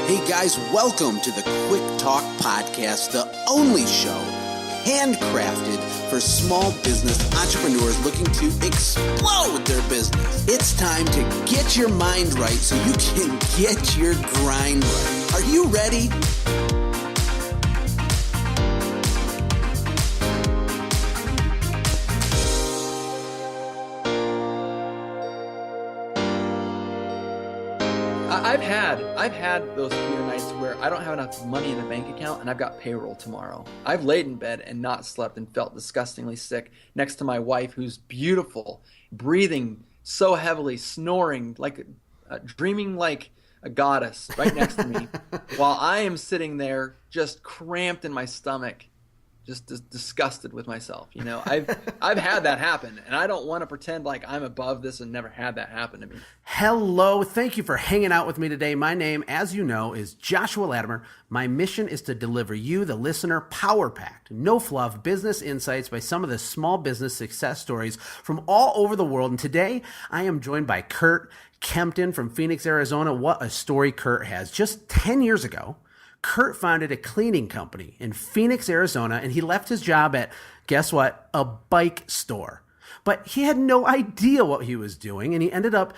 Hey guys, welcome to the Quick Talk Podcast, the only show handcrafted for small business entrepreneurs looking to explode their business. It's time to get your mind right so you can get your grind right. Are you ready? I've had those few nights where I don't have enough money in the bank account and I've got payroll tomorrow. I've laid in bed and not slept and felt disgustingly sick next to my wife, who's beautiful, breathing so heavily, snoring like dreaming like a goddess right next to me, while I am sitting there just cramped in my stomach, just disgusted with myself. You know, I've had that happen, and I don't want to pretend like I'm above this and never had that happen to me. Hello, thank you for hanging out with me today. My name, as you know, is Joshua Latimer. My mission is to deliver you, the listener, power-packed, no-fluff business insights by some of the small business success stories from all over the world. And today, I am joined by Curt Kempton from Phoenix, Arizona. What a story Curt has. Just 10 years ago, Curt founded a cleaning company in Phoenix, Arizona, and he left his job at, guess what, a bike store. But he had no idea what he was doing, and he ended up,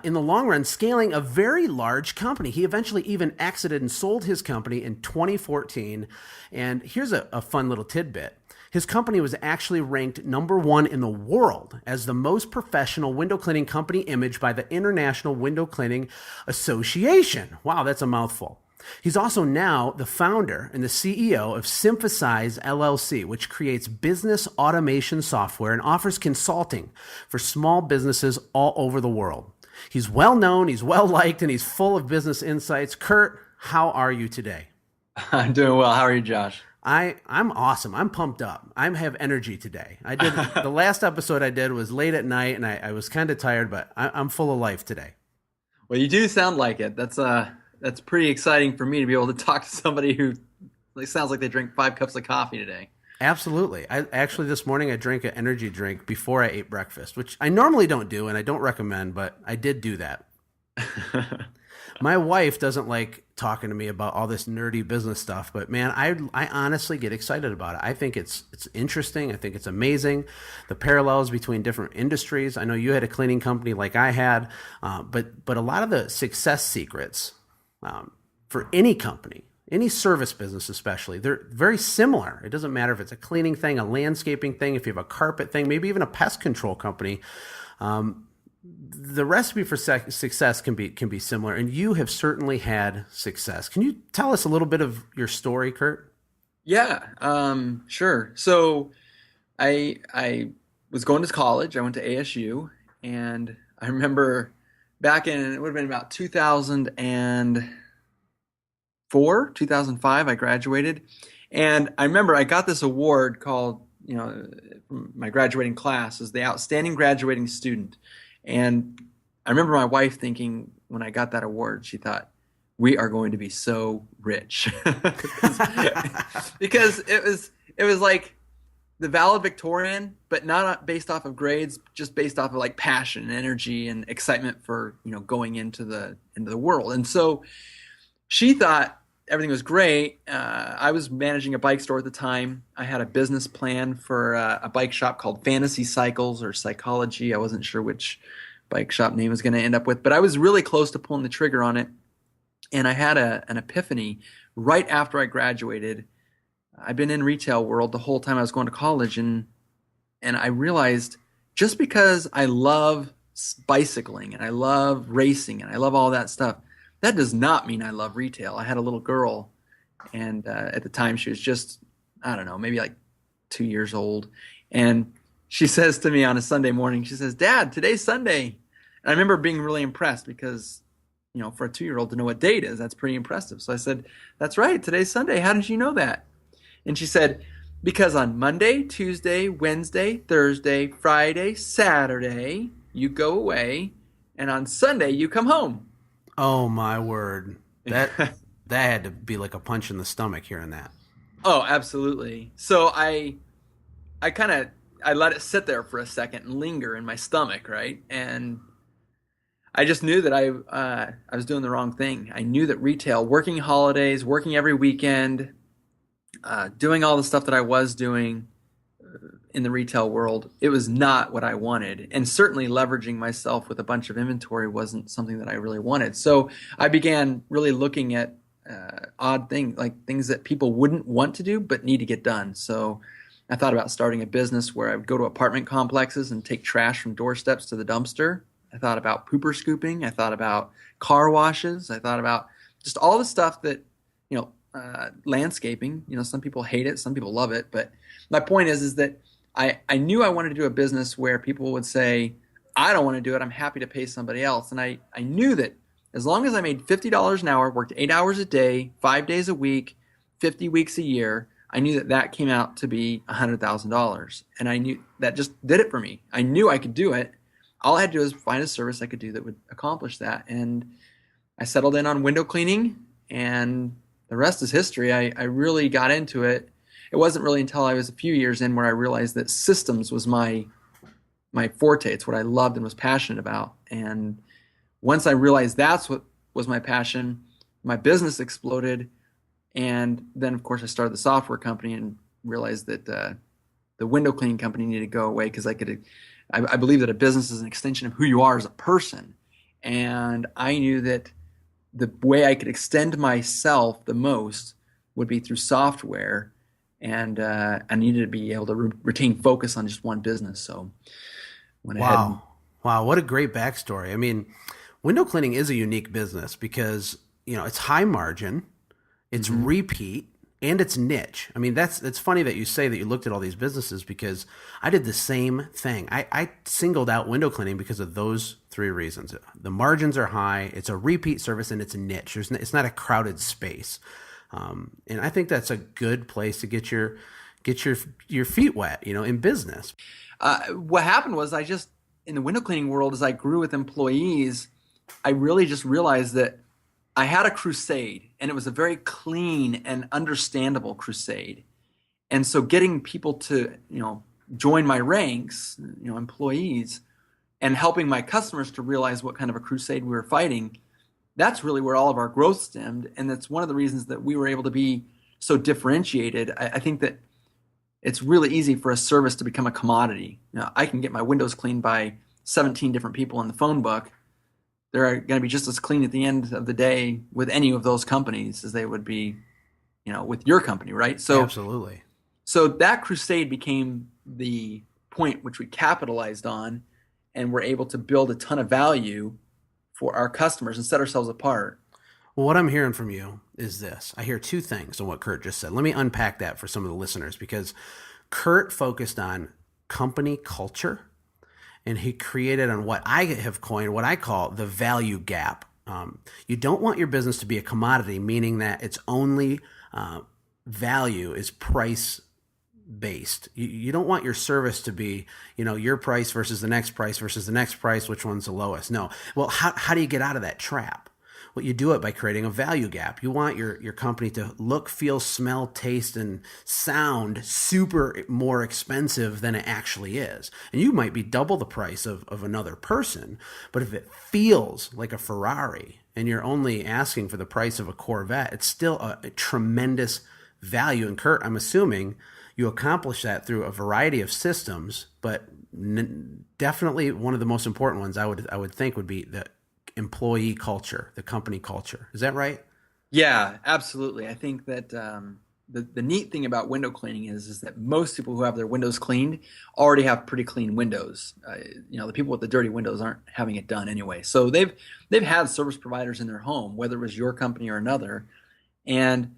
in the long run, scaling a very large company. He eventually even exited and sold his company in 2014. And here's a fun little tidbit. His company was actually ranked #1 in the world as the most professional window cleaning company image by the International Window Cleaning Association. Wow, that's a mouthful. He's also now the founder and the CEO of Synthesize LLC, which creates business automation software and offers consulting for small businesses all over the world. He's well known, he's well liked, and he's full of business insights. Curt, how are you today? I'm doing well. How are you, Josh? I'm awesome. I'm pumped up. I have energy today. I did the last episode I did was late at night, and I was kind of tired, but I'm full of life today. Well, you do sound like it. That's pretty exciting for me to be able to talk to somebody who sounds like they drink 5 cups of coffee today. Absolutely. This morning I drank an energy drink before I ate breakfast, which I normally don't do and I don't recommend, but I did do that. My wife doesn't like talking to me about all this nerdy business stuff, but man, I honestly get excited about it. I think it's interesting. I think it's amazing. The parallels between different industries. I know you had a cleaning company like I had, but a lot of the success secrets for any company, any service business especially, they're very similar. It doesn't matter if it's a cleaning thing, a landscaping thing, if you have a carpet thing, maybe even a pest control company. The recipe for success can be similar, and you have certainly had success. Can you tell us a little bit of your story, Curt? Yeah, sure. So I was going to college. I went to ASU, and I remember back in, it would have been about 2004, 2005, I graduated. And I remember I got this award called, from my graduating class, as the Outstanding Graduating Student. And I remember my wife thinking when I got that award, she thought, we are going to be so rich. Because it was like the valedictorian, but not based off of grades, just based off of like passion and energy and excitement for, going into the world. And so she thought everything was great. I was managing a bike store at the time. I had a business plan for a bike shop called Fantasy Cycles or Psychology. I wasn't sure which bike shop name I was going to end up with, but I was really close to pulling the trigger on it. And I had an epiphany right after I graduated. I've been in retail world the whole time I was going to college, and I realized just because I love bicycling and I love racing and I love all that stuff, that does not mean I love retail. I had a little girl, and at the time she was just, I don't know, maybe like 2 years old. And she says to me on a Sunday morning, she says, "Dad, today's Sunday." And I remember being really impressed because, for a 2-year-old to know what date is, that's pretty impressive. So I said, "That's right, today's Sunday. How did you know that?" And she said, "Because on Monday, Tuesday, Wednesday, Thursday, Friday, Saturday, you go away, and on Sunday, you come home." Oh, my word. That had to be like a punch in the stomach hearing that. Oh, absolutely. So I let it sit there for a second and linger in my stomach, right? And I just knew that I was doing the wrong thing. I knew that retail, working holidays, working every weekend, doing all the stuff that I was doing in the retail world, it was not what I wanted. And certainly leveraging myself with a bunch of inventory wasn't something that I really wanted. So I began really looking at odd things, like things that people wouldn't want to do but need to get done. So I thought about starting a business where I would go to apartment complexes and take trash from doorsteps to the dumpster. I thought about pooper scooping. I thought about car washes. I thought about just all the stuff that, landscaping. Some people hate it, some people love it. But my point is that I knew I wanted to do a business where people would say, I don't want to do it. I'm happy to pay somebody else. And I knew that as long as I made $50 an hour, worked 8 hours a day, 5 days a week, 50 weeks a year, I knew that came out to be $100,000. And I knew that just did it for me. I knew I could do it. All I had to do was find a service I could do that would accomplish that. And I settled in on window cleaning, and the rest is history. I really got into it. It wasn't really until I was a few years in where I realized that systems was my forte. It's what I loved and was passionate about. And once I realized that's what was my passion, my business exploded. And then, of course, I started the software company and realized that the window cleaning company needed to go away because I believe that a business is an extension of who you are as a person. And I knew that the way I could extend myself the most would be through software. And I needed to be able to retain focus on just one business. So went ahead. Wow. What a great backstory. I mean, window cleaning is a unique business because, it's high margin, it's repeat, and it's niche. I mean, it's funny that you say that you looked at all these businesses because I did the same thing. I singled out window cleaning because of those three reasons. The margins are high, it's a repeat service, and it's a niche. It's not a crowded space. And I think that's a good place to get your feet wet, in business. What happened was in the window cleaning world, as I grew with employees, I really just realized that I had a crusade, and it was a very clean and understandable crusade. And so getting people to, join my ranks, employees, and helping my customers to realize what kind of a crusade we were fighting, that's really where all of our growth stemmed. And that's one of the reasons that we were able to be so differentiated. I think that it's really easy for a service to become a commodity. I can get my windows cleaned by 17 different people in the phone book. They're going to be just as clean at the end of the day with any of those companies as they would be, with your company, right? So absolutely. So that crusade became the point which we capitalized on, and we're able to build a ton of value for our customers and set ourselves apart. Well, what I'm hearing from you is this. I hear two things on what Curt just said. Let me unpack that for some of the listeners, because Curt focused on company culture, and he created on what I have coined, what I call the value gap. You don't want your business to be a commodity, meaning that its only value is price based. You don't want your service to be, your price versus the next price versus the next price, which one's the lowest. No. Well, how do you get out of that trap? Well, you do it by creating a value gap. You want your company to look, feel, smell, taste, and sound super more expensive than it actually is. And you might be double the price of another person, but if it feels like a Ferrari and you're only asking for the price of a Corvette, it's still a tremendous value. And Curt, I'm assuming you accomplish that through a variety of systems, but definitely one of the most important ones I would think would be the employee culture, the company culture. Is that right? Yeah, absolutely. I think that the neat thing about window cleaning is that most people who have their windows cleaned already have pretty clean windows. The people with the dirty windows aren't having it done anyway. So they've had service providers in their home, whether it was your company or another, and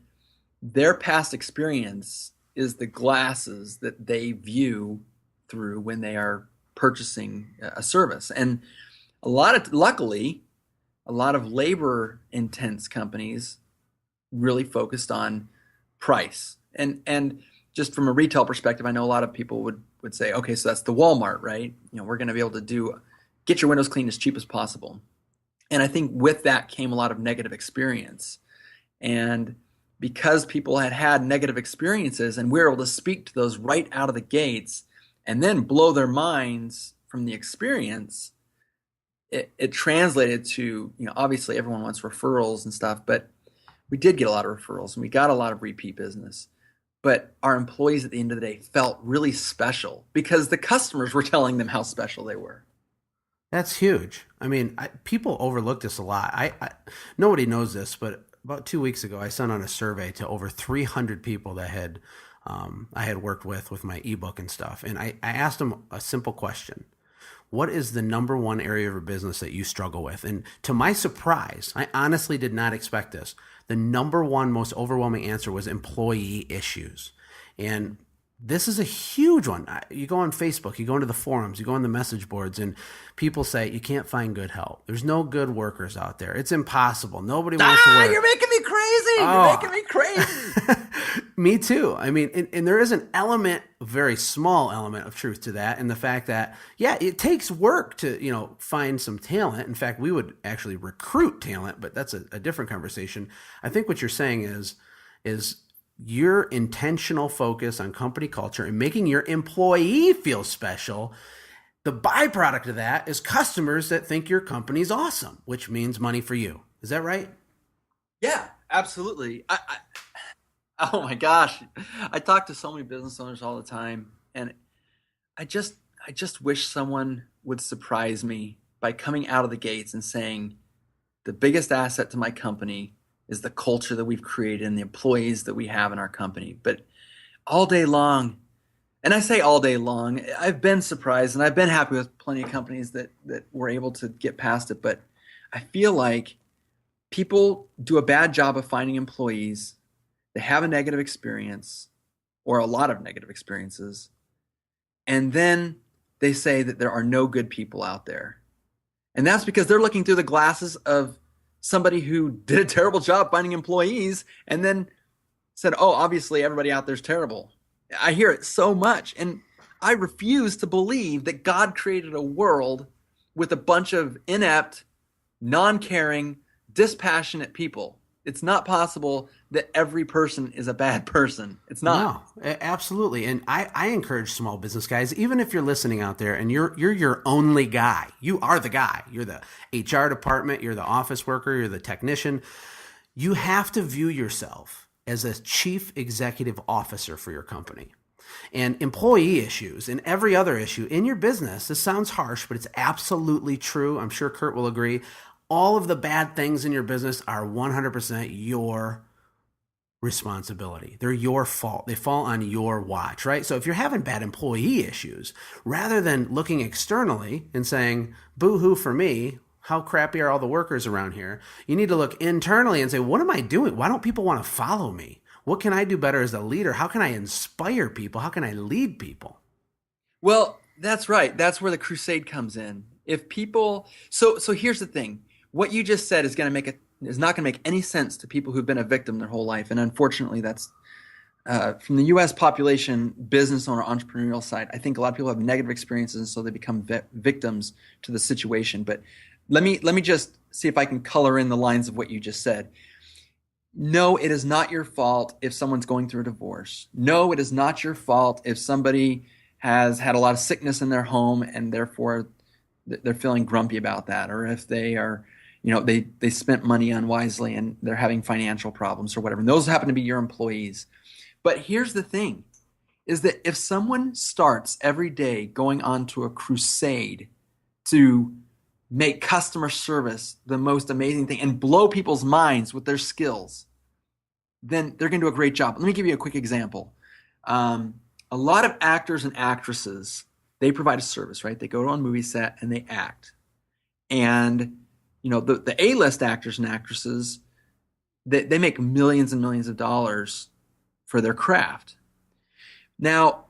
their past experience is the glasses that they view through when they are purchasing a service. And luckily, a lot of labor intense companies really focused on price. And just from a retail perspective, I know a lot of people would say, okay, so that's the Walmart, right? We're going to be able to get your windows cleaned as cheap as possible. And I think with that came a lot of negative experience. And because people had negative experiences and we were able to speak to those right out of the gates and then blow their minds from the experience, it translated to, obviously everyone wants referrals and stuff, but we did get a lot of referrals and we got a lot of repeat business. But our employees at the end of the day felt really special because the customers were telling them how special they were. That's huge. I mean, people overlook this a lot. Nobody knows this, but about 2 weeks ago, I sent out a survey to over 300 people that I had worked with my ebook and stuff. And I asked them a simple question. What is the number one area of your business that you struggle with? And to my surprise, I honestly did not expect this. The number one most overwhelming answer was employee issues. And this is a huge one. You go on Facebook, you go into the forums, you go on the message boards, and people say you can't find good help. There's no good workers out there. It's impossible. Nobody wants to work. You're making me crazy. You're making me crazy. Me too. I mean, and there is an element, a very small element of truth to that, and the fact that, yeah, it takes work to, find some talent. In fact, we would actually recruit talent, but that's a different conversation. I think what you're saying is your intentional focus on company culture and making your employee feel special. The byproduct of that is customers that think your company's awesome, which means money for you. Is that right? Yeah, absolutely. Oh my gosh. I talk to so many business owners all the time, and I just wish someone would surprise me by coming out of the gates and saying, the biggest asset to my company is the culture that we've created and the employees that we have in our company. But all day long, and I say all day long, I've been surprised and I've been happy with plenty of companies that were able to get past it. But I feel like people do a bad job of finding employees that have a negative experience or a lot of negative experiences. And then they say that there are no good people out there. And that's because they're looking through the glasses of somebody who did a terrible job finding employees and then said, oh, obviously everybody out there's terrible. I hear it so much. And I refuse to believe that God created a world with a bunch of inept, non-caring, dispassionate people. It's not possible that every person is a bad person. It's not. No, absolutely. And I encourage small business guys, even if you're listening out there and you're your only guy, you are the guy. You're the HR department, you're the office worker, you're the technician. You have to view yourself as a chief executive officer for your company. And employee issues and every other issue in your business, this sounds harsh, but it's absolutely true. I'm sure Curt will agree. All of the bad things in your business are 100% your responsibility. They're your fault. They fall on your watch, right? So if you're having bad employee issues, rather than looking externally and saying, boo-hoo for me, how crappy are all the workers around here? You need to look internally and say, what am I doing? Why don't people want to follow me? What can I do better as a leader? How can I inspire people? How can I lead people? Well, that's right. That's where the crusade comes in. If people, so here's the thing. What you just said is not going to make any sense to people who've been a victim their whole life. And unfortunately, that's from the U.S. population, business owner, entrepreneurial side. I think a lot of people have negative experiences, and so they become victims to the situation. But let me just see if I can color in the lines of what you just said. No, it is not your fault if someone's going through a divorce. No, it is not your fault if somebody has had a lot of sickness in their home and therefore they're feeling grumpy about that, or if they are, they spent money unwisely and they're having financial problems or whatever. And those happen to be your employees. But here's the thing, is that if someone starts every day going on to a crusade to make customer service the most amazing thing and blow people's minds with their skills, then they're going to do a great job. Let me give you a quick example. A lot of actors and actresses, they provide a service, right? They go on a movie set and they act. And, the A-list actors and actresses, they make millions and millions of dollars for their craft. Now,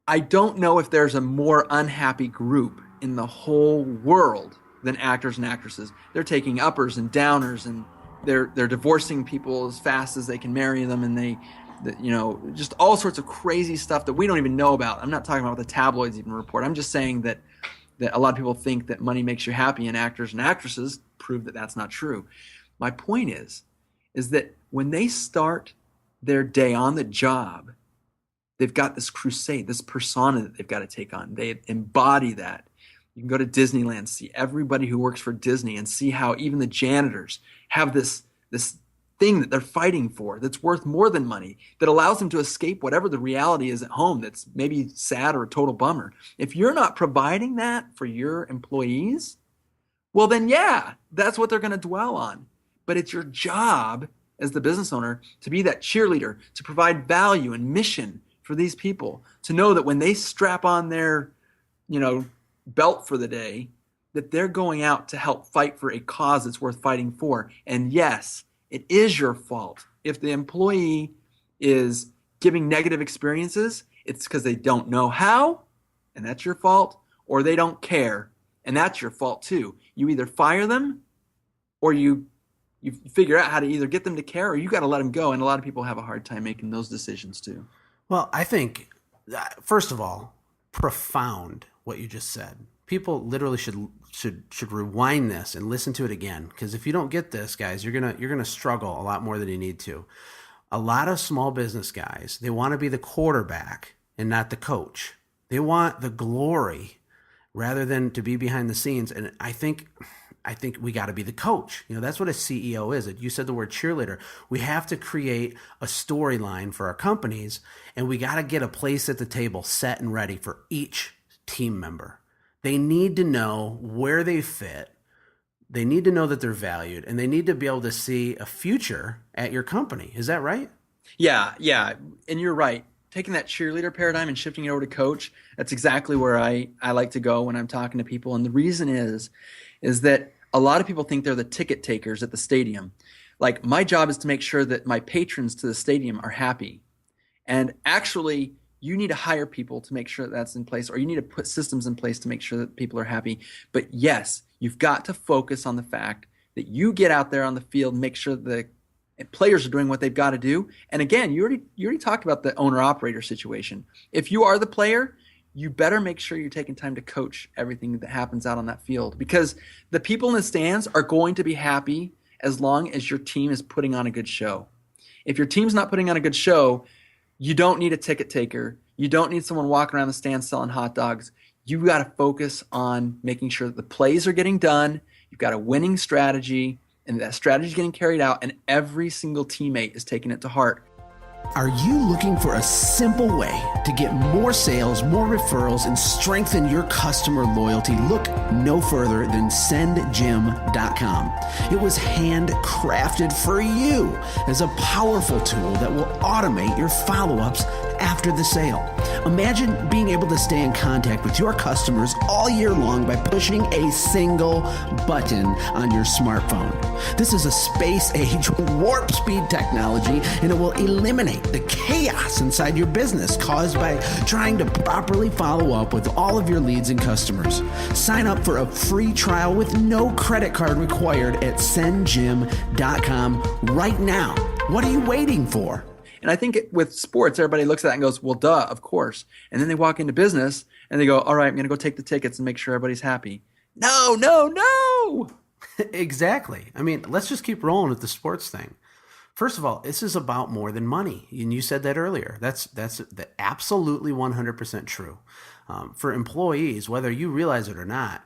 I don't know if there's a more unhappy group in the whole world than actors and actresses. They're taking uppers and downers, and they're divorcing people as fast as they can marry them, and just all sorts of crazy stuff that we don't even know about. I'm not talking about what the tabloids even report. I'm just saying that a lot of people think that money makes you happy, and actors and actresses prove that that's not true. My point is that when they start their day on the job, they've got this crusade, this persona that they've got to take on. They embody that. You can go to Disneyland, see everybody who works for Disney, and see how even the janitors have this thing that they're fighting for that's worth more than money, that allows them to escape whatever the reality is at home that's maybe sad or a total bummer. If you're not providing that for your employees, well then yeah, that's what they're going to dwell on. But it's your job as the business owner to be that cheerleader, to provide value and mission for these people, to know that when they strap on their, belt for the day, that they're going out to help fight for a cause that's worth fighting for. And yes, it is your fault if the employee is giving negative experiences. It's because they don't know how, and that's your fault, or they don't care, and that's your fault too. You either fire them, or you figure out how to either get them to care, or you got to let them go. And a lot of people have a hard time making those decisions too. Well, I think, first of all, profound what you just said. People literally should rewind this and listen to it again, because if you don't get this, guys, you're gonna struggle a lot more than you need to. A lot of small business guys, they want to be the quarterback and not the coach. They want the glory rather than to be behind the scenes. And I think we got to be the coach. That's what a CEO is. You said the word cheerleader. We have to create a storyline for our companies, and we got to get a place at the table set and ready for each team member. They need to know where they fit. They need to know that they're valued, and they need to be able to see a future at your company. Is that right? Yeah. And you're right. Taking that cheerleader paradigm and shifting it over to coach, that's exactly where I like to go when I'm talking to people. And the reason is that a lot of people think they're the ticket takers at the stadium. Like, my job is to make sure that my patrons to the stadium are happy. And actually, you need to hire people to make sure that that's in place, or you need to put systems in place to make sure that people are happy. But yes, you've got to focus on the fact that you get out there on the field and make sure the players are doing what they've got to do. And again, you already talked about the owner-operator situation. If you are the player, you better make sure you're taking time to coach everything that happens out on that field, because the people in the stands are going to be happy as long as your team is putting on a good show. If your team's not putting on a good show, you don't need a ticket taker. You don't need someone walking around the stands selling hot dogs. You got to focus on making sure that the plays are getting done. You've got a winning strategy, and that strategy is getting carried out, and every single teammate is taking it to heart. Are you looking for a simple way to get more sales, more referrals, and strengthen your customer loyalty? Look no further than SendJim.com. It was handcrafted for you as a powerful tool that will automate your follow-ups after the sale. Imagine being able to stay in contact with your customers all year long by pushing a single button on your smartphone. This is a space-age warp speed technology, and it will eliminate the chaos inside your business caused by trying to properly follow up with all of your leads and customers. Sign up for a free trial with no credit card required at SendJim.com right now. What are you waiting for? And I think with sports, everybody looks at that and goes, well, duh, of course. And then they walk into business and they go, all right, I'm going to go take the tickets and make sure everybody's happy. No. Exactly. I mean, let's just keep rolling with the sports thing. First of all, this is about more than money. And you said that earlier. That's absolutely 100% true. For employees, whether you realize it or not,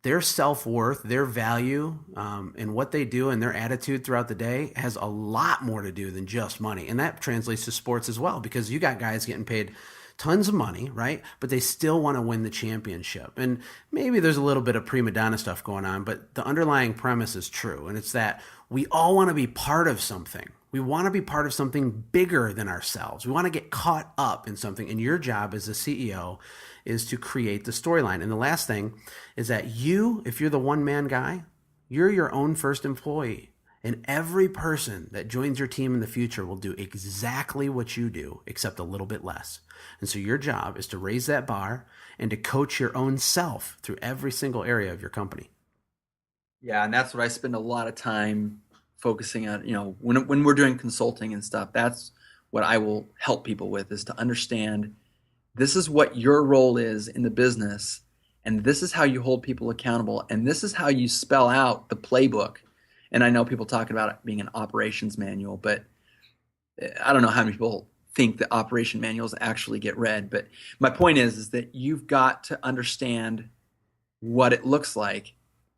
their self-worth, their value, and what they do and their attitude throughout the day has a lot more to do than just money. And that translates to sports as well, because you got guys getting paid tons of money, right? But they still want to win the championship. And maybe there's a little bit of prima donna stuff going on, but the underlying premise is true. And it's that we all want to be part of something. We want to be part of something bigger than ourselves. We want to get caught up in something. And your job as a CEO is to create the storyline. And the last thing is that if you're the one-man guy, you're your own first employee. And every person that joins your team in the future will do exactly what you do, except a little bit less. And so your job is to raise that bar and to coach your own self through every single area of your company. Yeah, and that's what I spend a lot of time focusing on. When we're doing consulting and stuff, that's what I will help people with, is to understand this is what your role is in the business, and this is how you hold people accountable, and this is how you spell out the playbook. And I know people talking about it being an operations manual, but I don't know how many people think that operation manuals actually get read. But my point is that you've got to understand what it looks like.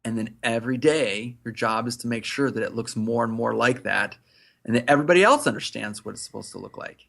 And then every day, your job is to make sure that it looks more and more like that, and that everybody else understands what it's supposed to look like.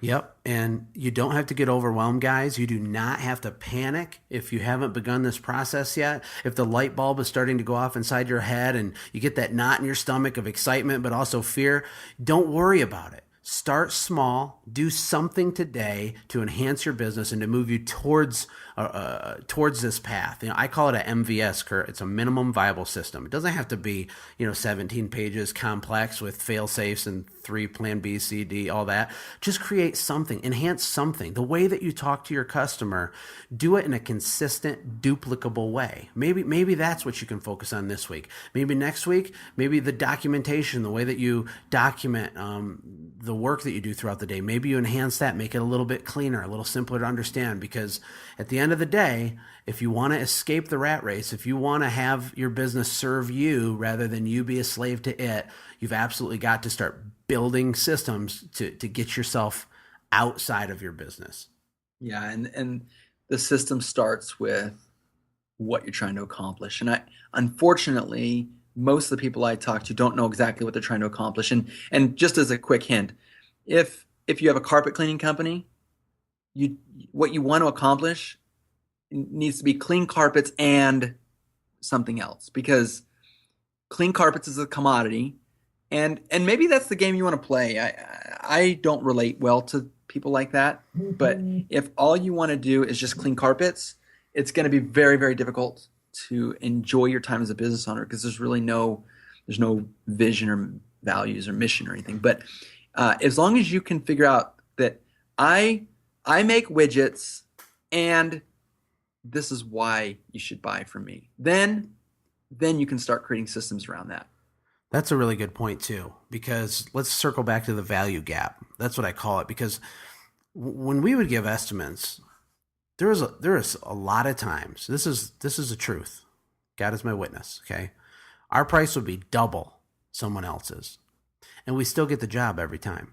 Yep. And you don't have to get overwhelmed, guys. You do not have to panic if you haven't begun this process yet. If the light bulb is starting to go off inside your head and you get that knot in your stomach of excitement, but also fear, don't worry about it. Start small, do something today to enhance your business and to move you towards this path. I call it a MVS, Curt. It's a minimum viable system. It doesn't have to be, 17 pages complex with fail safes and 3 plan B, C, D, all that. Just create something, enhance something. The way that you talk to your customer, do it in a consistent, duplicable way. Maybe that's what you can focus on this week. Maybe next week, maybe the documentation, the way that you document the work that you do throughout the day. Maybe you enhance that, make it a little bit cleaner, a little simpler to understand, because at the end of the day, if you want to escape the rat race, if you want to have your business serve you rather than you be a slave to it, you've absolutely got to start building systems to get yourself outside of your business. Yeah. And the system starts with what you're trying to accomplish. And unfortunately, most of the people I talk to don't know exactly what they're trying to accomplish. And just as a quick hint, if you have a carpet cleaning company, what you want to accomplish needs to be clean carpets and something else, because clean carpets is a commodity, and maybe that's the game you want to play. I don't relate well to people like that, but if all you want to do is just clean carpets, it's going to be very, very difficult to enjoy your time as a business owner, because there's no vision or values or mission or anything. But as long as you can figure out that I make widgets and this is why you should buy from me, then you can start creating systems around that. That's a really good point too, because let's circle back to the value gap. That's what I call it, because when we would give estimates, there is a lot of times, this is the truth. God is my witness. Okay. Our price would be double someone else's, and we still get the job every time.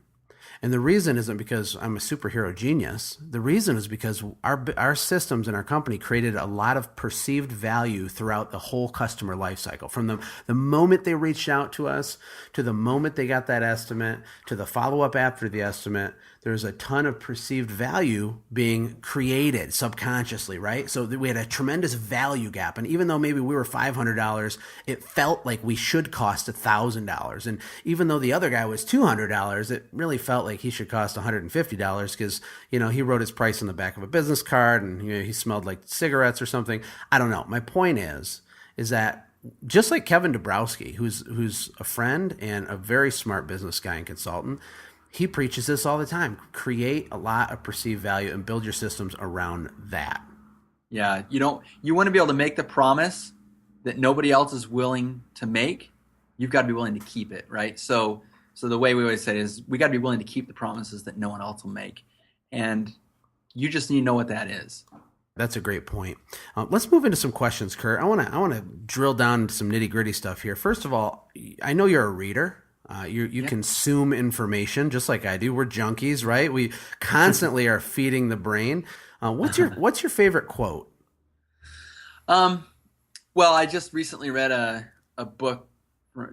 And the reason isn't because I'm a superhero genius. The reason is because our systems in our company created a lot of perceived value throughout the whole customer life cycle. From the moment they reached out to us, to the moment they got that estimate, to the follow-up after the estimate, there's a ton of perceived value being created subconsciously, right? So we had a tremendous value gap. And even though maybe we were $500, it felt like we should cost $1,000. And even though the other guy was $200, it really felt like he should cost $150 because, he wrote his price on the back of a business card and he smelled like cigarettes or something. I don't know. My point is that just like Kevin Dabrowski, who's a friend and a very smart business guy and consultant, he preaches this all the time. Create a lot of perceived value and build your systems around that. Yeah. You want to be able to make the promise that nobody else is willing to make. You've got to be willing to keep it, right? So the way we always say is we got to be willing to keep the promises that no one else will make. And you just need to know what that is. That's a great point. Let's move into some questions, Curt. I want to drill down into some nitty gritty stuff here. First of all, I know you're a reader. You consume information just like I do. We're junkies, right? We constantly are feeding the brain. What's your favorite quote? Well, I just recently read a book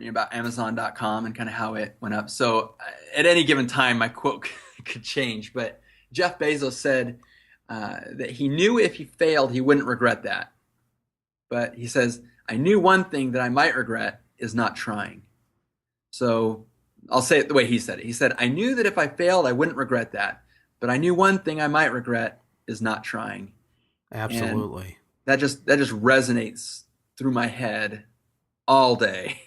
about Amazon.com and kind of how it went up. So at any given time, my quote could change. But Jeff Bezos said that he knew if he failed, he wouldn't regret that. But he says, I knew one thing that I might regret is not trying. So I'll say it the way he said it. He said, I knew that if I failed, I wouldn't regret that. But I knew one thing I might regret is not trying. Absolutely. And that just resonates through my head all day.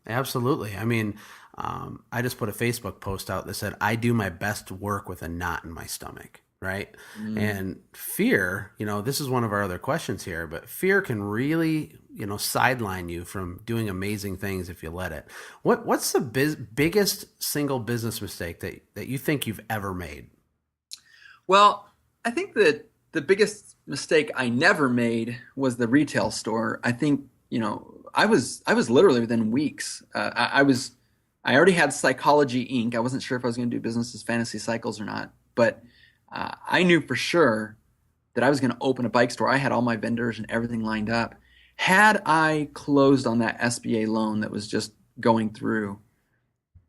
Absolutely. I mean, I just put a Facebook post out that said, I do my best work with a knot in my stomach. Right. And fear, this is one of our other questions here, but fear can really, sideline you from doing amazing things if you let it. What's the biggest single business mistake that you think you've ever made? Well, I think that the biggest mistake I never made was the retail store. I think, I was literally within weeks. I already had Psychology Inc. I wasn't sure if I was going to do business as Fantasy Cycles or not, but I knew for sure that I was going to open a bike store. I had all my vendors and everything lined up. Had I closed on that SBA loan that was just going through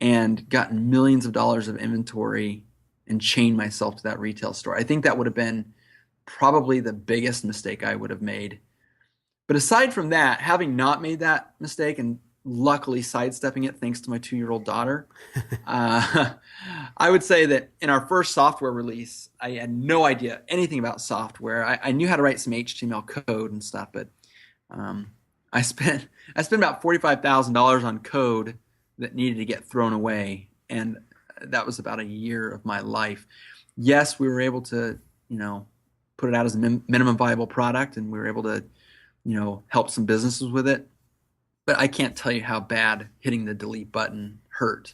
and gotten millions of dollars of inventory and chained myself to that retail store, I think that would have been probably the biggest mistake I would have made. But aside from that, having not made that mistake and luckily sidestepping it thanks to my 2-year-old daughter, I would say that in our first software release, I had no idea anything about software. I knew how to write some HTML code and stuff, but I spent about $45,000 on code that needed to get thrown away, and that was about a year of my life. Yes, we were able to, put it out as a minimum viable product, and we were able to, help some businesses with it. But I can't tell you how bad hitting the delete button hurt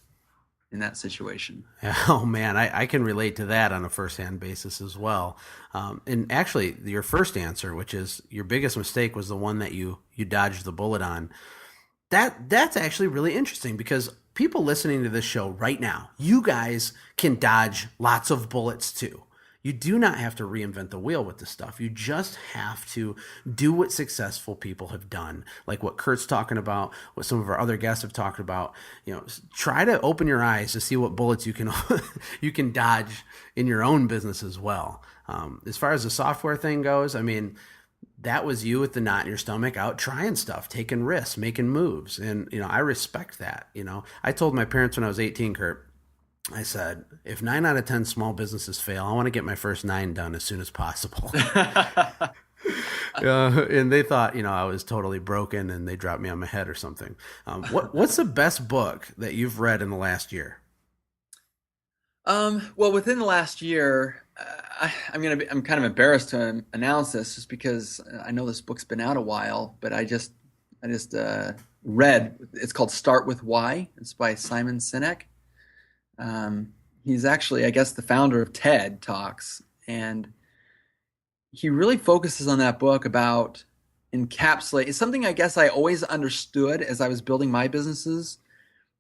in that situation. Oh man, I can relate to that on a firsthand basis as well. And actually, your first answer, which is your biggest mistake, was the one that you dodged the bullet on. That's actually really interesting, because people listening to this show right now, you guys can dodge lots of bullets too. You do not have to reinvent the wheel with this stuff. You just have to do what successful people have done, like what Curt's talking about, what some of our other guests have talked about. Try to open your eyes to see what bullets you can you can dodge in your own business as well. As far as the software thing goes, I mean, that was you with the knot in your stomach, out trying stuff, taking risks, making moves, and I respect that. I told my parents when I was 18, Curt, I said, if 9 out of 10 small businesses fail, I want to get my first 9 done as soon as possible. And they thought, I was totally broken, and they dropped me on my head or something. What's the best book that you've read in the last year? Well, within the last year, I'm kind of embarrassed to announce this just because I know this book's been out a while, but I just read. It's called Start With Why. It's by Simon Sinek. He's actually, I guess, the founder of TED Talks, and he really focuses on that book about encapsulate. It's something I guess I always understood as I was building my businesses,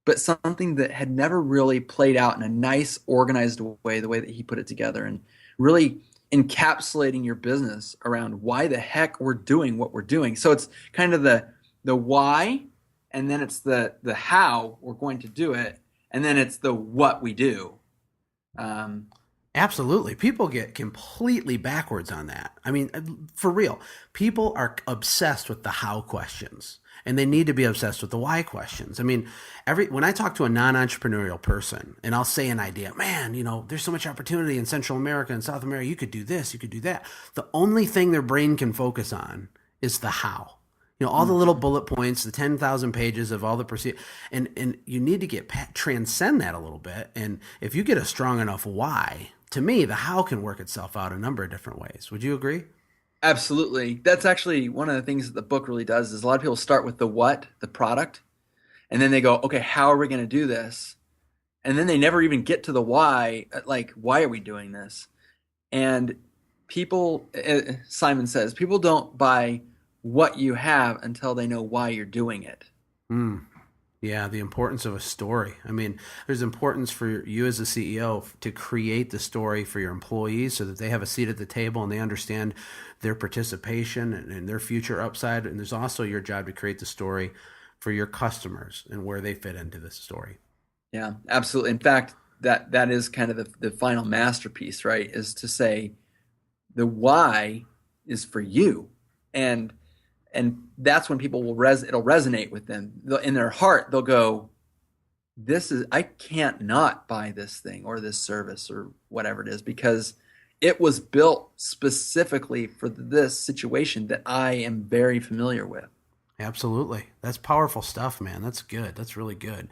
but something that had never really played out in a nice, organized way, the way that he put it together, and really encapsulating your business around why the heck we're doing what we're doing. So it's kind of the why, and then it's the how we're going to do it, and then it's the what we do. Absolutely. People get completely backwards on that. I mean, for real, people are obsessed with the how questions, and they need to be obsessed with the why questions. I mean, when I talk to a non-entrepreneurial person and I'll say an idea, man, there's so much opportunity in Central America and South America. You could do this, you could do that. The only thing their brain can focus on is the how. All the little bullet points, the 10,000 pages of all the procedure, and you need to transcend that a little bit. And if you get a strong enough why, to me, the how can work itself out a number of different ways. Would you agree? Absolutely. That's actually one of the things that the book really does is a lot of people start with the what, the product, and then they go, okay, how are we going to do this? And then they never even get to the why, like, why are we doing this? And people, Simon says, people don't buy what you have until they know why you're doing it. Yeah, the importance of a story. I mean, there's importance for you as a CEO to create the story for your employees so that they have a seat at the table and they understand their participation and their future upside. And there's also your job to create the story for your customers and where they fit into this story. Yeah, absolutely. In fact, that is kind of the final masterpiece, right? Is to say the why is for you. And that's when people will it'll resonate with them. In their heart, they'll go, I can't not buy this thing or this service or whatever it is, because it was built specifically for this situation that I am very familiar with. Absolutely. That's powerful stuff, man. That's good. That's really good.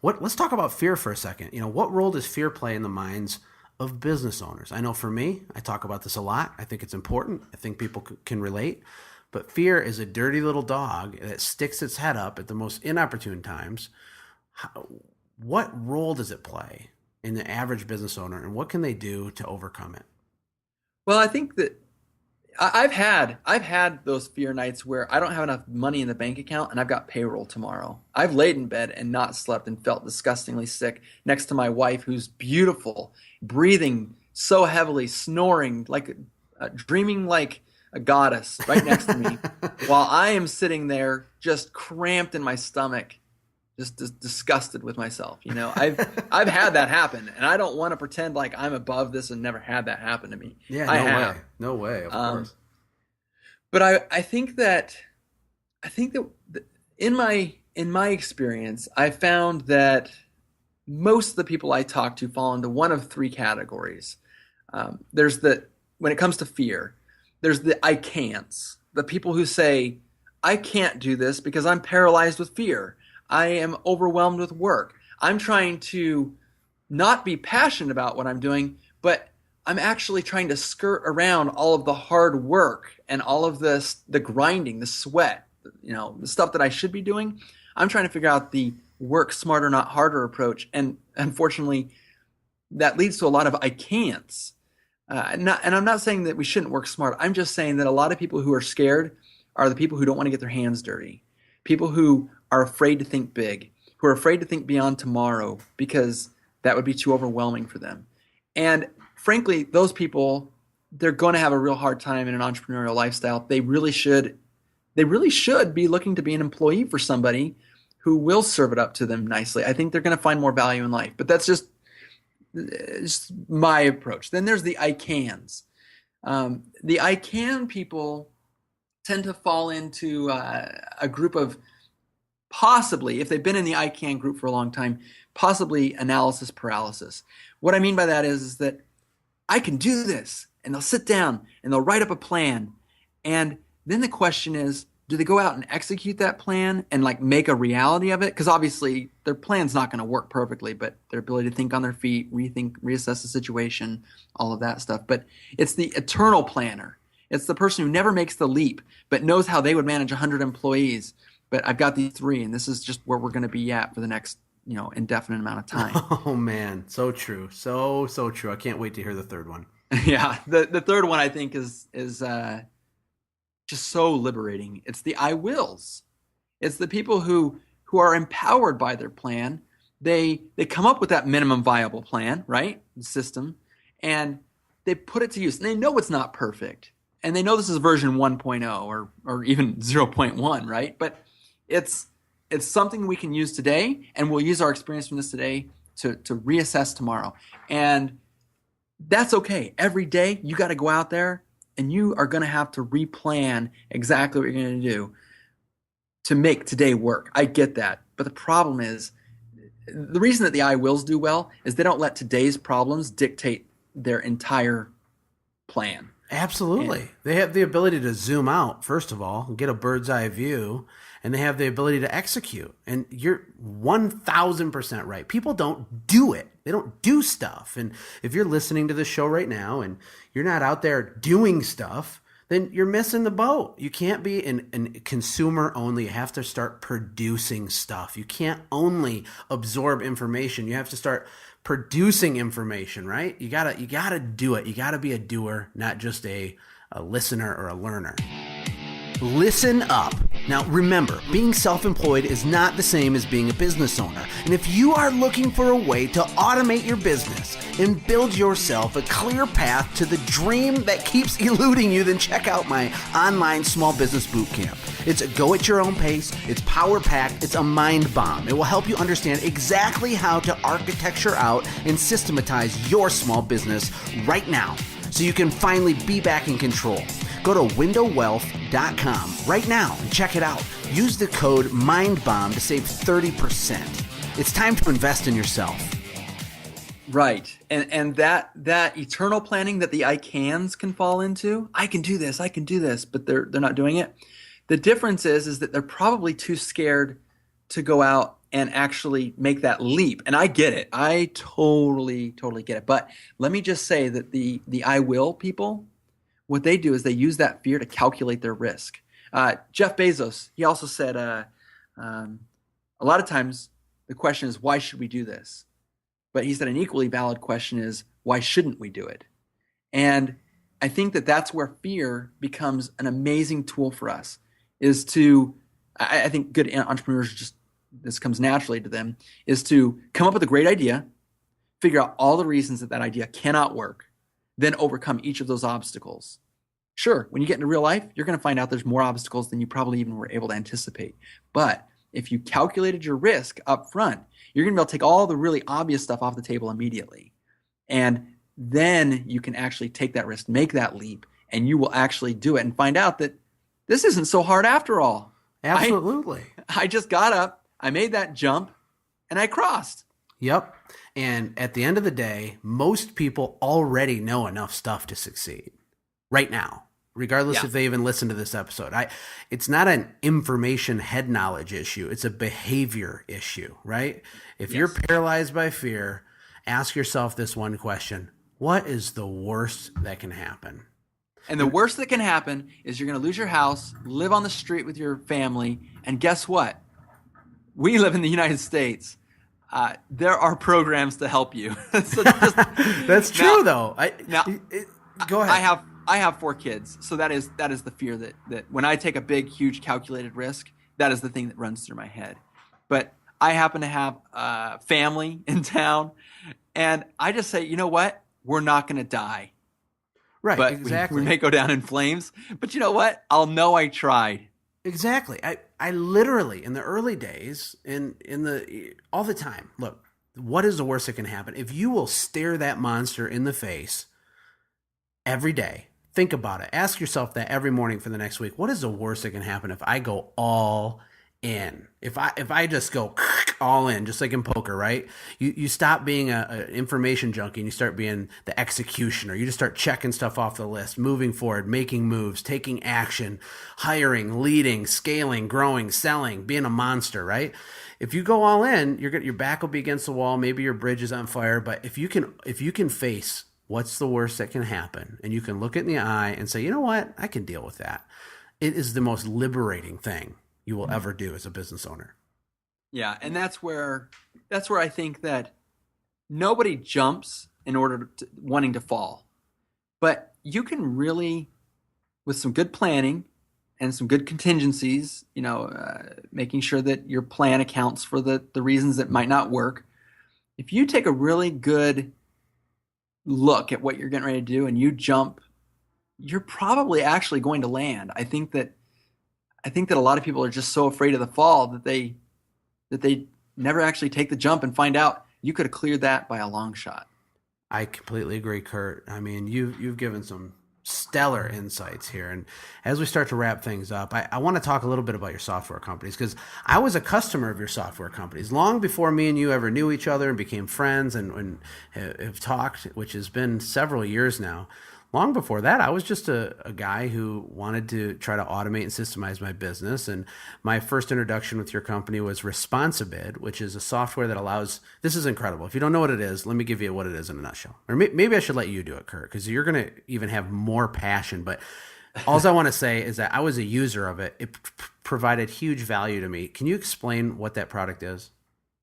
Let's talk about fear for a second. What role does fear play in the minds of business owners? I know for me, I talk about this a lot. I think it's important. I think people can relate. But fear is a dirty little dog that sticks its head up at the most inopportune times. What role does it play in the average business owner, and what can they do to overcome it? Well, I think that I've had those fear nights where I don't have enough money in the bank account and I've got payroll tomorrow. I've laid in bed and not slept and felt disgustingly sick next to my wife, who's beautiful, breathing so heavily, snoring like dreaming like a goddess right next to me while I am sitting there just cramped in my stomach, just disgusted with myself. I've had that happen, and I don't want to pretend like I'm above this and never had that happen to me. Yeah, I have. No way, of course. But I think that in my experience, I found that most of the people I talk to fall into one of three categories. When it comes to fear, there's the I can'ts, the people who say, I can't do this because I'm paralyzed with fear. I am overwhelmed with work. I'm trying to not be passionate about what I'm doing, but I'm actually trying to skirt around all of the hard work and all of the grinding, the sweat, the stuff that I should be doing. I'm trying to figure out the work smarter, not harder approach. And unfortunately, that leads to a lot of I can'ts. And I'm not saying that we shouldn't work smart. I'm just saying that a lot of people who are scared are the people who don't want to get their hands dirty. People who are afraid to think big, who are afraid to think beyond tomorrow because that would be too overwhelming for them. And frankly, those people, they're going to have a real hard time in an entrepreneurial lifestyle. They really should be looking to be an employee for somebody who will serve it up to them nicely. I think they're going to find more value in life. But that's just my approach. Then there's the I cans. The I can people tend to fall into a group of possibly, if they've been in the I can group for a long time, possibly analysis paralysis. What I mean by that is that I can do this, and they'll sit down and they'll write up a plan. And then the question is, do they go out and execute that plan and like make a reality of it? Because obviously their plan's not going to work perfectly, but their ability to think on their feet, reassess the situation, all of that stuff. But it's the eternal planner. It's the person who never makes the leap, but knows how they would manage 100 employees. But I've got these three, and this is just where we're going to be at for the next, indefinite amount of time. Oh man, so true, so true. I can't wait to hear the third one. Yeah, the third one I think is just so liberating. It's the I wills. It's the people who are empowered by their plan. They come up with that minimum viable plan, right? The system, and they put it to use. And they know it's not perfect. And they know this is version 1.0 or even 0.1, right? But it's something we can use today, and we'll use our experience from this today to reassess tomorrow. And that's okay. Every day you got to go out there and you are going to have to replan exactly what you're going to do to make today work. I get that. But the problem is, the reason that the I wills do well is they don't let today's problems dictate their entire plan. Absolutely. They have the ability to zoom out, first of all, and get a bird's eye view, and they have the ability to execute. And you're 1,000% right. People don't do it. They don't do stuff. And if you're listening to this show right now and you're not out there doing stuff, then you're missing the boat. You can't be an consumer only. You have to start producing stuff. You can't only absorb information. You have to start producing information, right? You gotta do it. You gotta be a doer, not just a listener or a learner. Listen up. Now remember, being self-employed is not the same as being a business owner. And if you are looking for a way to automate your business and build yourself a clear path to the dream that keeps eluding you, then check out my online small business bootcamp. It's a go at your own pace, it's power-packed, it's a mind bomb. It will help you understand exactly how to architecture out and systematize your small business right now so you can finally be back in control. Go to windowwealth.com right now and check it out. Use the code MINDBOMB to save 30%. It's time to invest in yourself. Right. And that eternal planning that the I cans can fall into, I can do this, but they're not doing it. The difference is that they're probably too scared to go out and actually make that leap. And I get it. I totally get it. But let me just say that the I will people, what they do is they use that fear to calculate their risk. Jeff Bezos, he also said a lot of times the question is, why should we do this? But he said an equally valid question is, why shouldn't we do it? And I think that that's where fear becomes an amazing tool for us, is to, I think good entrepreneurs, just this comes naturally to them, is to come up with a great idea, figure out all the reasons that idea cannot work, then overcome each of those obstacles. Sure, when you get into real life, you're going to find out there's more obstacles than you probably even were able to anticipate. But if you calculated your risk up front, you're going to be able to take all the really obvious stuff off the table immediately. And then you can actually take that risk, make that leap, and you will actually do it and find out that this isn't so hard after all. Absolutely. I just got up, I made that jump, and I crossed. Yep. And at the end of the day, most people already know enough stuff to succeed right now, regardless if they even listen to this episode. It's not an information head knowledge issue. It's a behavior issue, right? If you're paralyzed by fear, ask yourself this one question: what is the worst that can happen? And the worst that can happen is you're going to lose your house, live on the street with your family, and guess what? We live in the United States. There are programs to help you. That's true, though. Go ahead. I have 4 kids, so that is the fear that when I take a big, huge, calculated risk, that is the thing that runs through my head. But I happen to have family in town, and I just say, you know what? We're not going to die. Right, but exactly. We may go down in flames, but you know what? I'll know I tried. Exactly. I literally, in the early days, all the time, look, what is the worst that can happen? If you will stare that monster in the face every day, think about it. Ask yourself that every morning for the next week. What is the worst that can happen if I go all in? If I just go all in, just like in poker, right? You stop being an information junkie and you start being the executioner. You just start checking stuff off the list, moving forward, making moves, taking action, hiring, leading, scaling, growing, selling, being a monster, right? If you go all in, your back will be against the wall. Maybe your bridge is on fire. But if you can face what's the worst that can happen, and you can look it in the eye and say, you know what, I can deal with that. It is the most liberating thing you will ever do as a business owner. Yeah, and that's where I think that nobody jumps in order to wanting to fall. But you can really, with some good planning and some good contingencies, making sure that your plan accounts for the reasons that might not work. If you take a really good look at what you're getting ready to do and you jump, you're probably actually going to land. I think that a lot of people are just so afraid of the fall that they never actually take the jump and find out you could have cleared that by a long shot. I completely agree, Curt. I mean, you've given some stellar insights here. And as we start to wrap things up, I want to talk a little bit about your software companies, because I was a customer of your software companies long before me and you ever knew each other and became friends and have talked, which has been several years now. Long before that, I was just a guy who wanted to try to automate and systemize my business. And my first introduction with your company was ResponsiBid, which is a software that allows, this is incredible. If you don't know what it is, let me give you what it is in a nutshell. Or maybe I should let you do it, Curt, because you're going to even have more passion. But all I want to say is that I was a user of it. It provided huge value to me. Can you explain what that product is?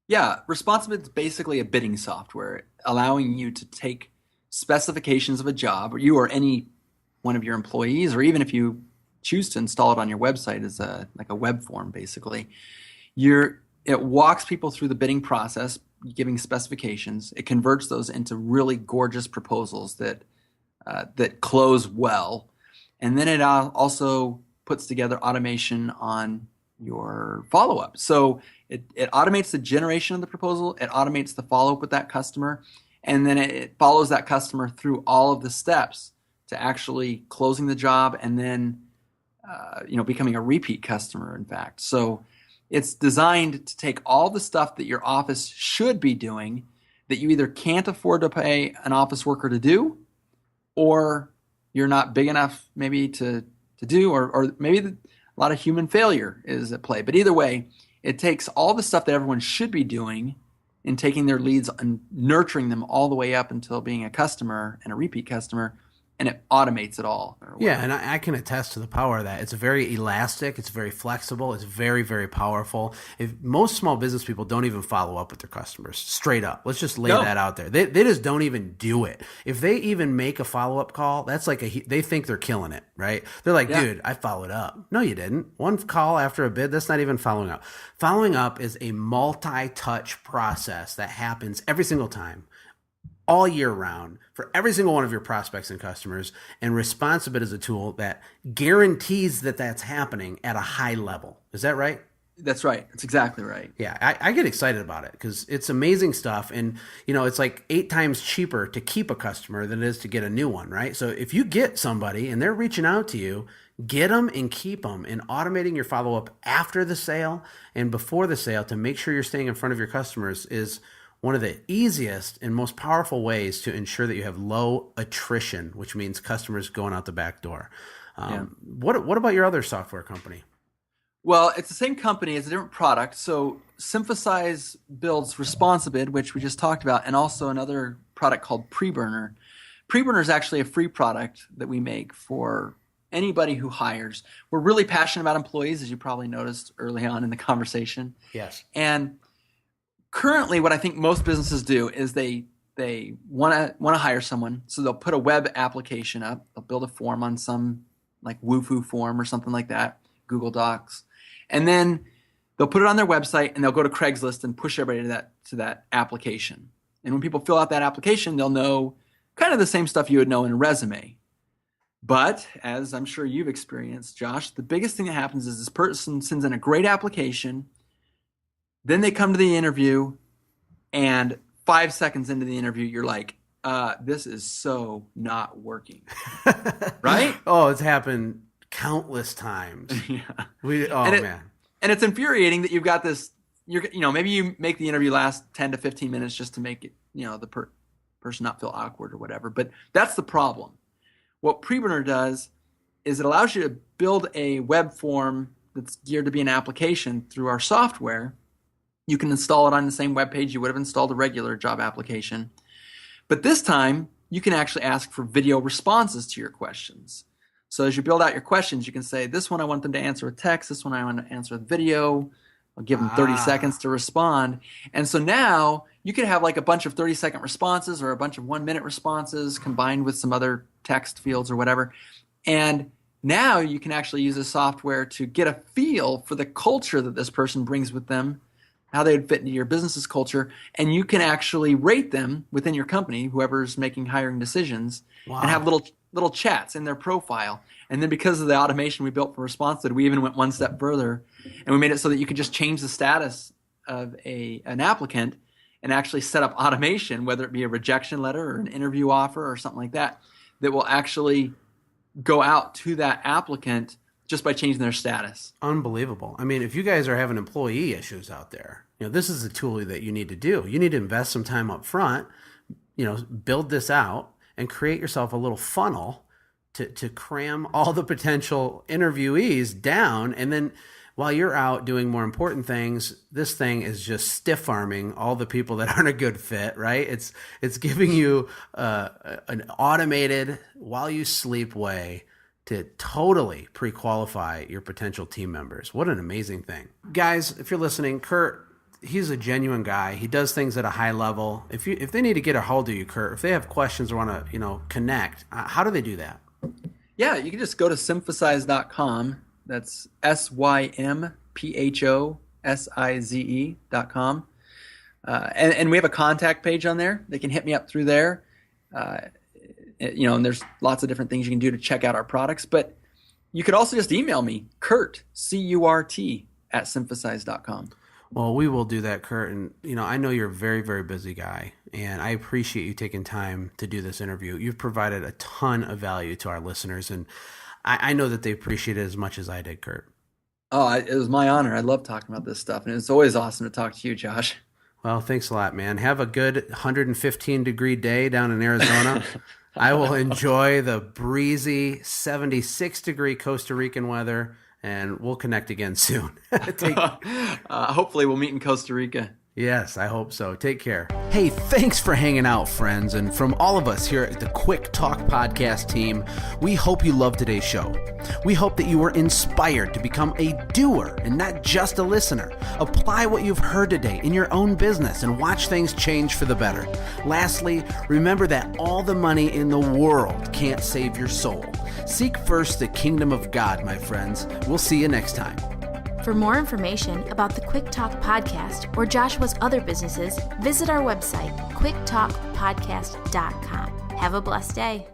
Yeah, ResponsiBid is basically a bidding software, allowing you to take specifications of a job, or you or any one of your employees, or even if you choose to install it on your website as like a web form, basically, it walks people through the bidding process, giving specifications. It converts those into really gorgeous proposals that close well, and then it also puts together automation on your follow-up. So it automates the generation of the proposal, it automates the follow-up with that customer, and then it follows that customer through all of the steps to actually closing the job and then becoming a repeat customer, in fact. So it's designed to take all the stuff that your office should be doing that you either can't afford to pay an office worker to do, or you're not big enough maybe to do, or maybe a lot of human failure is at play. But either way, it takes all the stuff that everyone should be doing and taking their leads and nurturing them all the way up until being a customer and a repeat customer, and it automates it all. Yeah, and I can attest to the power of that. It's very elastic. It's very flexible. It's very, very powerful. Most small business people don't even follow up with their customers, straight up. Let's just lay that out there. They just don't even do it. If they even make a follow-up call, that's like they think they're killing it, right? They're like, dude, I followed up. No, you didn't. One call after a bid, that's not even following up. Following up is a multi-touch process that happens every single time. all year round for every single one of your prospects and customers. And ResponsiBid is a tool that guarantees that that's happening at a high level. Is that right? That's right. That's exactly right. Yeah, I get excited about it because it's amazing stuff. And, it's like 8 times cheaper to keep a customer than it is to get a new one, right? So if you get somebody and they're reaching out to you, get them and keep them. And automating your follow-up after the sale and before the sale to make sure you're staying in front of your customers is one of the easiest and most powerful ways to ensure that you have low attrition, which means customers going out the back door. What about your other software company? Well, it's the same company, it's a different product. So Synthesize builds ResponsiBid, which we just talked about, and also another product called Preburner. Preburner is actually a free product that we make for anybody who hires. We're really passionate about employees, as you probably noticed early on in the conversation. Yes. And currently what I think most businesses do is they want to hire someone, so they'll put a web application up, they'll build a form on some like Wufoo form or something like that, Google Docs. And then they'll put it on their website and they'll go to Craigslist and push everybody to that application. And when people fill out that application, they'll know kind of the same stuff you would know in a resume. But as I'm sure you've experienced, Josh, the biggest thing that happens is this person sends in a great application, then they come to the interview, and 5 seconds into the interview, you're like, this is so not working. Right? Oh, it's happened countless times. Yeah. Man. And it's infuriating that you've got this, maybe you make the interview last 10 to 15 minutes just to make it, the person not feel awkward or whatever. But that's the problem. What Preburner does is it allows you to build a web form that's geared to be an application through our software. You can install it on the same web page you would have installed a regular job application. But this time, you can actually ask for video responses to your questions. So as you build out your questions, you can say, this one I want them to answer with text, this one I want to answer with video. I'll give them 30 seconds to respond. And so now you could have like a bunch of 30-second responses or a bunch of 1-minute responses combined with some other text fields or whatever. And now you can actually use the software to get a feel for the culture that this person brings with them, how they would fit into your business's culture, and you can actually rate them within your company, whoever's making hiring decisions, and have little chats in their profile. And then because of the automation we built for ResponsiBid, we even went one step further, and we made it so that you could just change the status of an applicant and actually set up automation, whether it be a rejection letter or an interview offer or something like that, that will actually go out to that applicant just by changing their status. Unbelievable. I mean, if you guys are having employee issues out there, this is a tool that you need to do. You need to invest some time up front, build this out and create yourself a little funnel to cram all the potential interviewees down. And then while you're out doing more important things, this thing is just stiff arming all the people that aren't a good fit, right? It's giving you an automated while you sleep way to totally pre-qualify your potential team members. What an amazing thing. Guys, if you're listening, Curt, he's a genuine guy. He does things at a high level. If they need to get a hold of you, Curt, if they have questions or want to, connect, how do they do that? Yeah, you can just go to Symphosize.com. That's SYMPHOSIZE.com. And we have a contact page on there. They can hit me up through there. And there's lots of different things you can do to check out our products. But you could also just email me, Curt, C-U-R-T, @Symphosize.com. Well, we will do that, Curt. And, I know you're a very, very busy guy, and I appreciate you taking time to do this interview. You've provided a ton of value to our listeners, and I know that they appreciate it as much as I did, Curt. Oh, it was my honor. I love talking about this stuff, and it's always awesome to talk to you, Josh. Well, thanks a lot, man. Have a good 115-degree day down in Arizona. I will enjoy the breezy 76-degree Costa Rican weather, and we'll connect again soon. Hopefully we'll meet in Costa Rica. Yes, I hope so. Take care. Hey, thanks for hanging out, friends. And from all of us here at the Quick Talk Podcast team, we hope you loved today's show. We hope that you were inspired to become a doer and not just a listener. Apply what you've heard today in your own business and watch things change for the better. Lastly, remember that all the money in the world can't save your soul. Seek first the kingdom of God, my friends. We'll see you next time. For more information about the Quick Talk Podcast or Joshua's other businesses, visit our website, quicktalkpodcast.com. Have a blessed day.